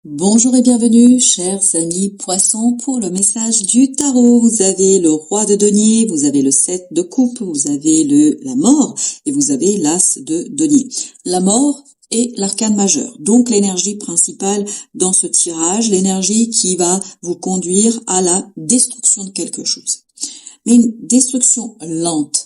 Bonjour et bienvenue, chers amis poissons, pour le message du tarot. Vous avez le roi de denier, vous avez le 7 de coupe, vous avez la mort et vous avez l'as de denier. La mort est l'arcane majeur, donc l'énergie principale dans ce tirage, l'énergie qui va vous conduire à la destruction de quelque chose. Mais une destruction lente,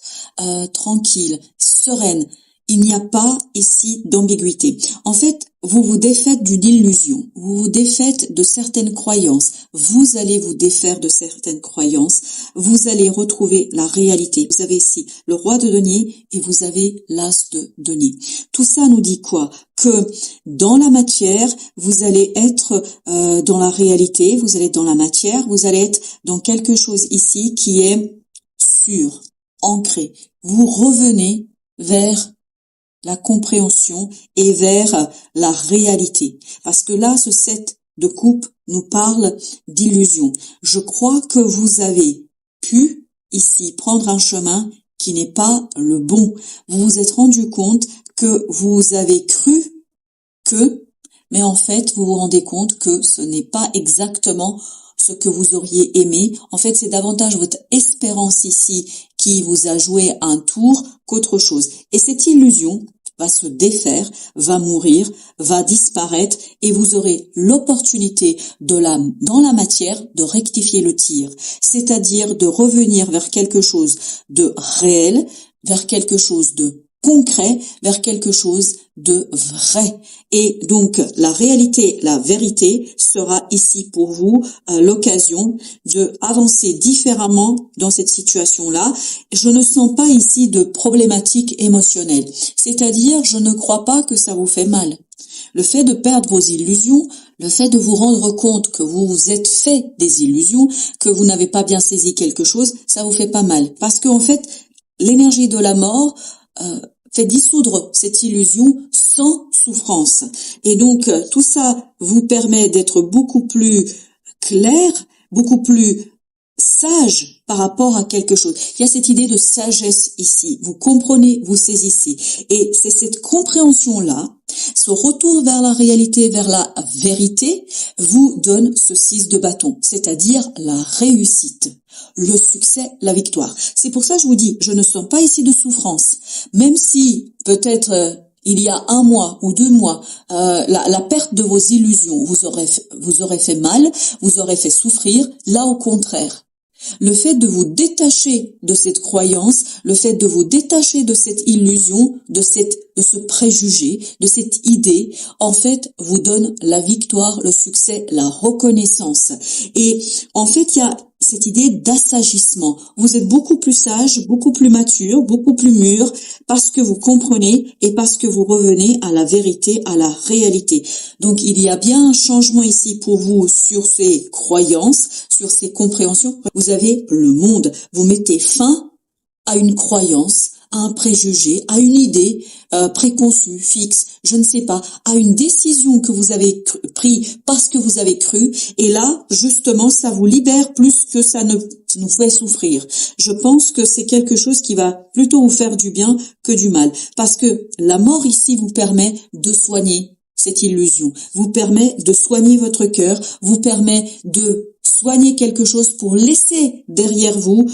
tranquille, sereine. Il n'y a pas ici d'ambiguïté. En fait, vous vous défaites d'une illusion, vous vous défaites de certaines croyances, vous allez vous défaire de certaines croyances, vous allez retrouver la réalité. Vous avez ici le roi de denier et vous avez l'as de denier. Tout ça nous dit quoi? Que dans la matière, vous allez être dans la réalité, vous allez être dans la matière, vous allez être dans quelque chose ici qui est sûr, ancré. Vous revenez vers la compréhension et vers la réalité. Parce que là, ce 7 de coupe nous parle d'illusion. Je crois que vous avez pu ici prendre un chemin qui n'est pas le bon. Vous vous êtes rendu compte que vous avez cru que, mais en fait, vous vous rendez compte que ce n'est pas exactement ce que vous auriez aimé. En fait, c'est davantage votre espérance ici qui vous a joué un tour qu'autre chose. Et cette illusion va se défaire, va mourir, va disparaître et vous aurez l'opportunité dans la matière de rectifier le tir. C'est-à-dire de revenir vers quelque chose de réel, vers quelque chose de concret, vers quelque chose de vrai. Et donc la réalité, la vérité sera ici pour vous l'occasion de avancer différemment dans cette situation-là. Je ne sens pas ici de problématique émotionnelle. C'est-à-dire, je ne crois pas que ça vous fait mal. Le fait de perdre vos illusions, le fait de vous rendre compte que vous vous êtes fait des illusions, que vous n'avez pas bien saisi quelque chose, ça vous fait pas mal. Parce qu'en fait, l'énergie de la mort fait dissoudre cette illusion sans souffrance. Et donc, tout ça vous permet d'être beaucoup plus clair, beaucoup plus sage par rapport à quelque chose. Il y a cette idée de sagesse ici. Vous comprenez, vous saisissez. Et c'est cette compréhension-là, ce retour vers la réalité, vers la vérité, vous donne ce 6 de bâton, c'est-à-dire la réussite, le succès, la victoire. C'est pour ça que je vous dis, je ne sens pas ici de souffrance. Même si peut-être il y a 1 mois ou 2 mois, la perte de vos illusions vous aurait fait mal, vous aurait fait souffrir. Là, au contraire, le fait de vous détacher de cette croyance, le fait de vous détacher de cette illusion, de ce préjugé, de cette idée, en fait, vous donne la victoire, le succès, la reconnaissance. Et en fait, il y a cette idée d'assagissement. Vous êtes beaucoup plus sage, beaucoup plus mature, beaucoup plus mûr, parce que vous comprenez et parce que vous revenez à la vérité, à la réalité. Donc, il y a bien un changement ici pour vous sur ces croyances, sur ces compréhensions. Vous avez le monde. Vous mettez fin à une croyance, à un préjugé, à une idée préconçue, fixe, je ne sais pas, à une décision que vous avez prise parce que vous avez cru. Et là, justement, ça vous libère plus que ça ne nous fait souffrir. Je pense que c'est quelque chose qui va plutôt vous faire du bien que du mal. Parce que la mort ici vous permet de soigner cette illusion, vous permet de soigner votre cœur, vous permet de soigner quelque chose pour laisser derrière vous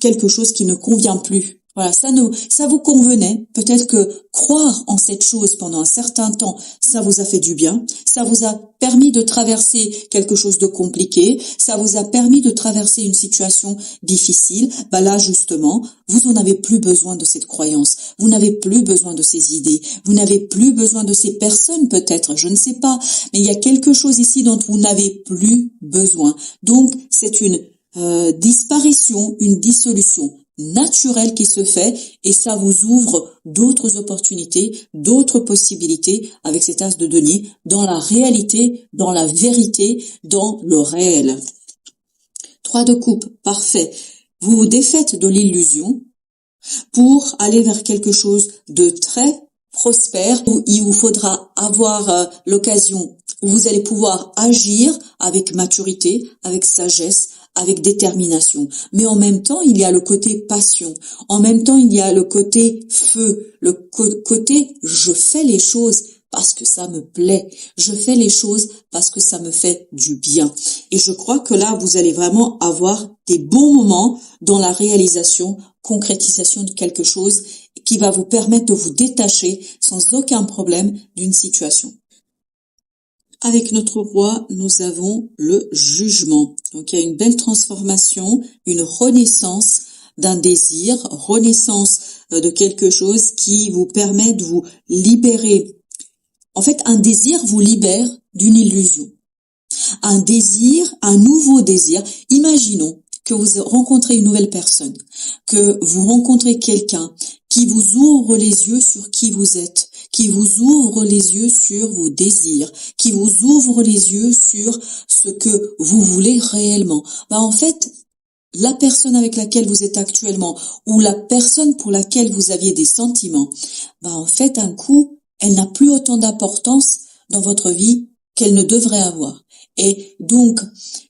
quelque chose qui ne convient plus. Voilà, ça vous convenait. Peut-être que croire en cette chose pendant un certain temps, ça vous a fait du bien. Ça vous a permis de traverser quelque chose de compliqué. Ça vous a permis de traverser une situation difficile. Bah là, justement, vous en avez plus besoin de cette croyance. Vous n'avez plus besoin de ces idées. Vous n'avez plus besoin de ces personnes, peut-être. Je ne sais pas. Mais il y a quelque chose ici dont vous n'avez plus besoin. Donc, c'est une disparition, une dissolution naturelle qui se fait, et ça vous ouvre d'autres opportunités, d'autres possibilités avec cet as de denier dans la réalité, dans la vérité, dans le réel. 3 de coupe, parfait. Vous vous défaites de l'illusion pour aller vers quelque chose de très prospère où il vous faudra avoir l'occasion, où vous allez pouvoir agir avec maturité, avec sagesse, avec détermination. Mais en même temps, il y a le côté passion. En même temps, il y a le côté feu, le côté je fais les choses parce que ça me plaît. Je fais les choses parce que ça me fait du bien. Et je crois que là, vous allez vraiment avoir des bons moments dans la réalisation, concrétisation de quelque chose qui va vous permettre de vous détacher sans aucun problème d'une situation. Avec notre roi, nous avons le jugement. Donc il y a une belle transformation, une renaissance d'un désir, renaissance de quelque chose qui vous permet de vous libérer. En fait, un désir vous libère d'une illusion. Un désir, un nouveau désir. Imaginons que vous rencontrez une nouvelle personne, que vous rencontrez quelqu'un qui vous ouvre les yeux sur qui vous êtes, qui vous ouvre les yeux sur vos désirs, qui vous ouvre les yeux sur ce que vous voulez réellement. En fait, la personne avec laquelle vous êtes actuellement ou la personne pour laquelle vous aviez des sentiments, en fait, un coup, elle n'a plus autant d'importance dans votre vie qu'elle ne devrait avoir. Et donc,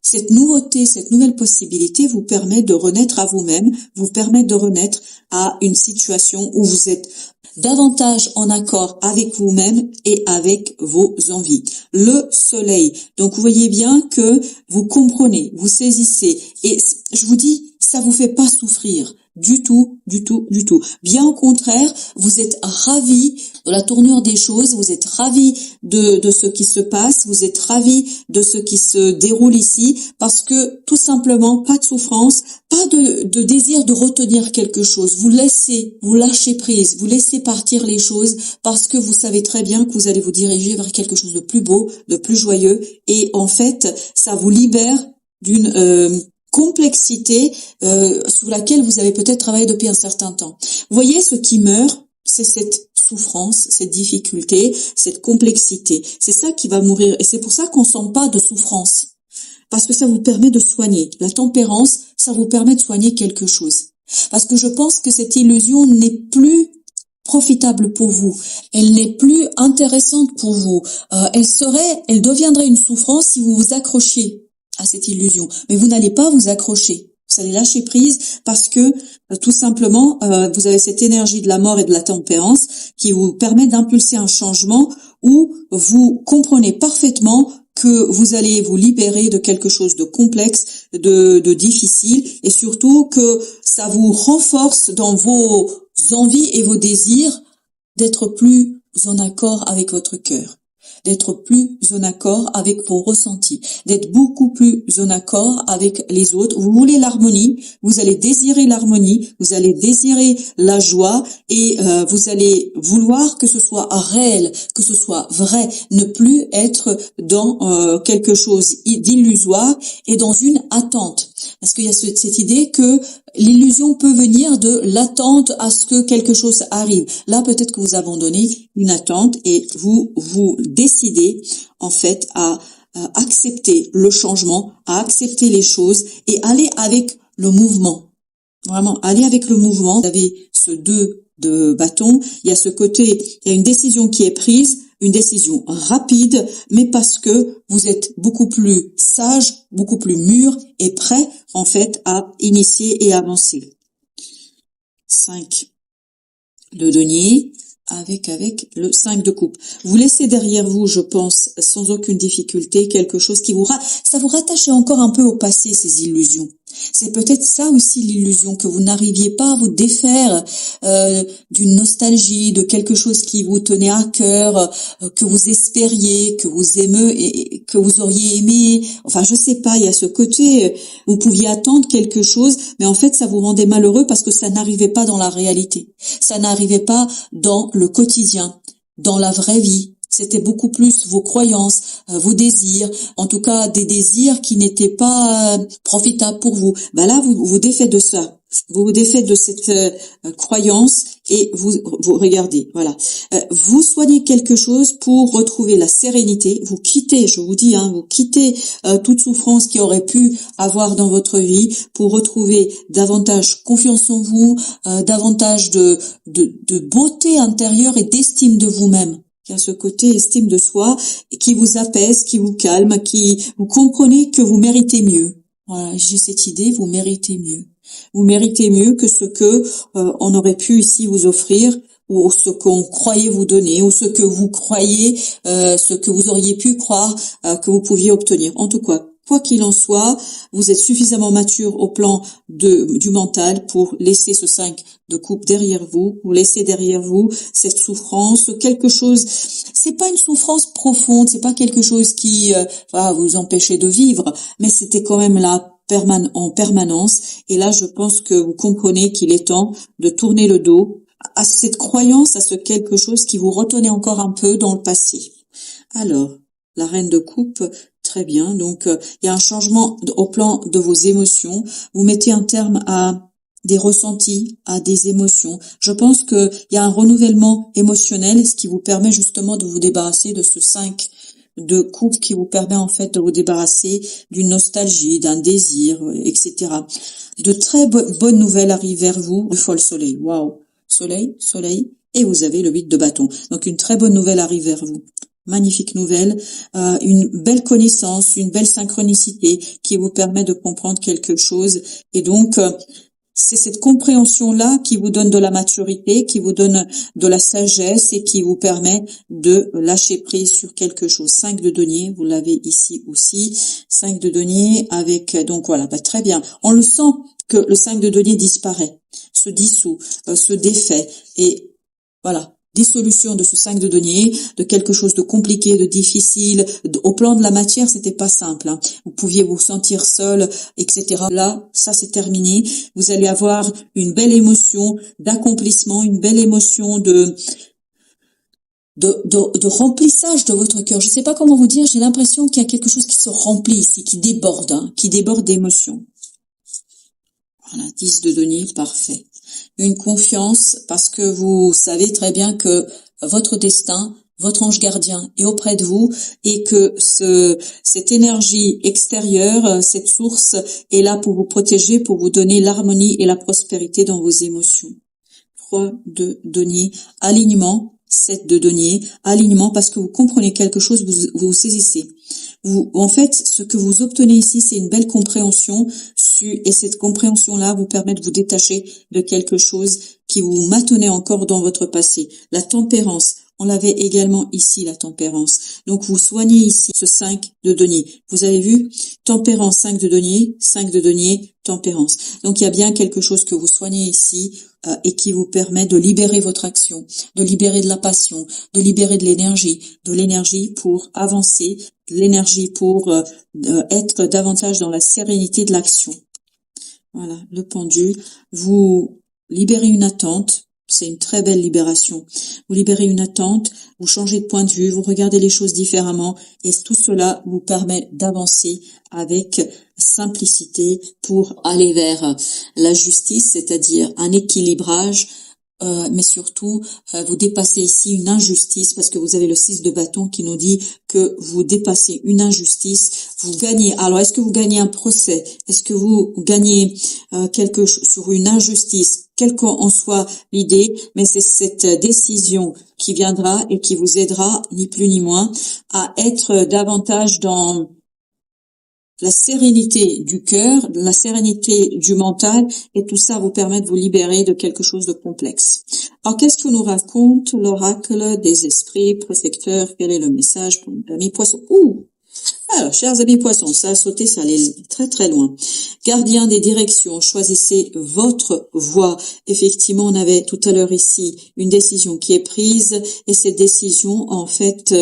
cette nouveauté, cette nouvelle possibilité vous permet de renaître à vous-même, vous permet de renaître à une situation où vous êtes davantage en accord avec vous-même et avec vos envies. Le soleil. Donc, vous voyez bien que vous comprenez, vous saisissez. Et je vous dis, ça vous fait pas souffrir. Du tout, du tout, du tout. Bien au contraire, vous êtes ravis de la tournure des choses, vous êtes ravis de ce qui se passe, vous êtes ravis de ce qui se déroule ici, parce que tout simplement, pas de souffrance, pas de désir de retenir quelque chose. Vous lâchez prise, vous laissez partir les choses, parce que vous savez très bien que vous allez vous diriger vers quelque chose de plus beau, de plus joyeux, et en fait, ça vous libère d'une complexité sur laquelle vous avez peut-être travaillé depuis un certain temps. Vous voyez, ce qui meurt, c'est cette souffrance, cette difficulté, cette complexité. C'est ça qui va mourir. Et c'est pour ça qu'on ne sent pas de souffrance. Parce que ça vous permet de soigner. La tempérance, ça vous permet de soigner quelque chose. Parce que je pense que cette illusion n'est plus profitable pour vous. Elle n'est plus intéressante pour vous. Elle deviendrait une souffrance si vous vous accrochiez à cette illusion. Mais vous n'allez pas vous accrocher. Vous allez lâcher prise parce que tout simplement, vous avez cette énergie de la mort et de la tempérance qui vous permet d'impulser un changement où vous comprenez parfaitement que vous allez vous libérer de quelque chose de complexe, de difficile, et surtout que ça vous renforce dans vos envies et vos désirs d'être plus en accord avec votre cœur, d'être plus en accord avec vos ressentis, d'être beaucoup plus en accord avec les autres. Vous voulez l'harmonie, vous allez désirer l'harmonie, vous allez désirer la joie et vous allez vouloir que ce soit réel, que ce soit vrai, ne plus être dans quelque chose d'illusoire et dans une attente. Parce qu'il y a cette idée que l'illusion peut venir de l'attente à ce que quelque chose arrive. Là, peut-être que vous abandonnez une attente et vous décidez en fait à accepter le changement, à accepter les choses et aller avec le mouvement. Vraiment, aller avec le mouvement. Vous avez ce 2 de bâton. Il y a ce côté, il y a une décision qui est prise, une décision rapide, mais parce que vous êtes beaucoup plus sage, beaucoup plus mûr et prêt en fait à initier et avancer. 5 de denier avec le 5 de coupe. Vous laissez derrière vous, je pense, sans aucune difficulté, quelque chose qui ça vous rattache encore un peu au passé, ces illusions. C'est peut-être ça aussi l'illusion, que vous n'arriviez pas à vous défaire d'une nostalgie, de quelque chose qui vous tenait à cœur, que vous espériez, que vous aimez et que vous auriez aimé. Enfin, je sais pas, il y a ce côté, vous pouviez attendre quelque chose, mais en fait, ça vous rendait malheureux parce que ça n'arrivait pas dans la réalité. Ça n'arrivait pas dans le quotidien, dans la vraie vie. C'était beaucoup plus vos croyances, vos désirs, en tout cas des désirs qui n'étaient pas profitables pour vous. Là, vous défaites de ça. Vous vous défaites de cette croyance et vous regardez, voilà. Vous soignez quelque chose pour retrouver la sérénité. Vous quittez, je vous dis, vous quittez toute souffrance qui aurait pu avoir dans votre vie pour retrouver davantage confiance en vous, davantage de beauté intérieure et d'estime de vous-même. Il y a ce côté estime de soi qui vous apaise, qui vous calme, qui vous comprenez que vous méritez mieux. Voilà, j'ai cette idée, vous méritez mieux. Vous méritez mieux que ce que on aurait pu ici vous offrir ou ce qu'on croyait vous donner, ou ce que vous croyez, ce que vous auriez pu croire que vous pouviez obtenir. En tout cas, quoi qu'il en soit, vous êtes suffisamment mature au plan du mental pour laisser ce 5 de coupe derrière vous, pour laisser derrière vous cette souffrance, quelque chose, c'est pas une souffrance profonde, c'est pas quelque chose qui va vous empêcher de vivre, mais c'était quand même là en permanence. Et là, je pense que vous comprenez qu'il est temps de tourner le dos à cette croyance, à ce quelque chose qui vous retenait encore un peu dans le passé. Alors, la reine de coupe, très bien. Donc, il y a un changement au plan de vos émotions. Vous mettez un terme à des ressentis, à des émotions. Je pense qu'il y a un renouvellement émotionnel, ce qui vous permet justement de vous débarrasser de ce 5 de coupe qui vous permet en fait de vous débarrasser d'une nostalgie, d'un désir, etc. De très bonnes nouvelles arrivent vers vous. Une fois le soleil, waouh, soleil, et vous avez le 8 de bâton. Donc une très bonne nouvelle arrive vers vous. Magnifique nouvelle, une belle connaissance, une belle synchronicité qui vous permet de comprendre quelque chose. Et donc, c'est cette compréhension-là qui vous donne de la maturité, qui vous donne de la sagesse et qui vous permet de lâcher prise sur quelque chose. 5 de denier, vous l'avez ici aussi. 5 de denier avec, donc voilà, très bien. On le sent que le 5 de denier disparaît, se dissout, se défait et voilà. Dissolution de ce 5 de denier, de quelque chose de compliqué, de difficile. Au plan de la matière, c'était pas simple. Hein. Vous pouviez vous sentir seul, etc. Là, ça c'est terminé. Vous allez avoir une belle émotion d'accomplissement, une belle émotion de remplissage de votre cœur. Je sais pas comment vous dire, j'ai l'impression qu'il y a quelque chose qui se remplit ici, qui déborde d'émotions. Voilà, 10 de denier, parfait. Une confiance parce que vous savez très bien que votre destin, votre ange gardien est auprès de vous et que cette énergie extérieure, cette source est là pour vous protéger, pour vous donner l'harmonie et la prospérité dans vos émotions. 3 de denier, alignement. 7 de denier, alignement parce que vous comprenez quelque chose, vous saisissez. En fait, ce que vous obtenez ici, c'est une belle compréhension et cette compréhension-là vous permet de vous détacher de quelque chose qui vous maintenait encore dans votre passé. La tempérance, on l'avait également ici, la tempérance. Donc, vous soignez ici ce 5 de denier. Vous avez vu? Tempérance, 5 de denier, tempérance. Donc, il y a bien quelque chose que vous soignez ici et qui vous permet de libérer votre action, de libérer de la passion, de libérer de l'énergie pour avancer, de l'énergie pour être davantage dans la sérénité de l'action. Voilà, le pendu. Vous libérez une attente. C'est une très belle libération. Vous libérez une attente, vous changez de point de vue, vous regardez les choses différemment et tout cela vous permet d'avancer avec simplicité pour aller vers la justice, c'est-à-dire un équilibrage, mais surtout vous dépassez ici une injustice parce que vous avez le 6 de bâton qui nous dit que vous dépassez une injustice, vous gagnez. Alors est-ce que vous gagnez un procès? Est-ce que vous gagnez quelque chose sur une injustice? Quelle qu'en soit l'idée, mais c'est cette décision qui viendra et qui vous aidera, ni plus ni moins, à être davantage dans la sérénité du cœur, la sérénité du mental, et tout ça vous permet de vous libérer de quelque chose de complexe. Alors, qu'est-ce que nous raconte l'oracle des esprits protecteurs? Quel est le message pour nos amis poissons? Alors, chers amis poissons, ça a sauté, ça allait très très loin. Gardien des directions, choisissez votre voie. Effectivement, on avait tout à l'heure ici une décision qui est prise, et cette décision, en fait,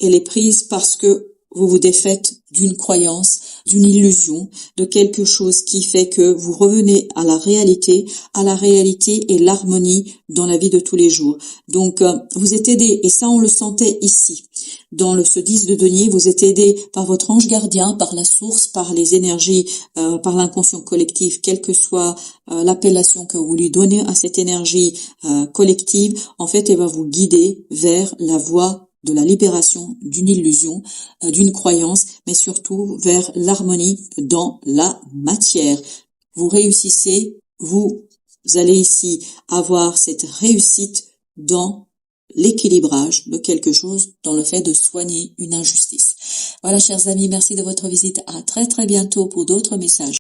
elle est prise parce que vous vous défaites d'une croyance, d'une illusion, de quelque chose qui fait que vous revenez à la réalité et l'harmonie dans la vie de tous les jours. Donc, vous êtes aidé, et ça on le sentait ici. Dans ce 10 de denier, vous êtes aidé par votre ange gardien, par la source, par les énergies, par l'inconscient collectif, quelle que soit l'appellation que vous lui donnez à cette énergie collective. En fait, elle va vous guider vers la voie de la libération d'une illusion, d'une croyance, mais surtout vers l'harmonie dans la matière. Vous réussissez, vous allez ici avoir cette réussite dans l'équilibrage de quelque chose, dans le fait de soigner une injustice. Voilà, chers amis, merci de votre visite. À très très bientôt pour d'autres messages.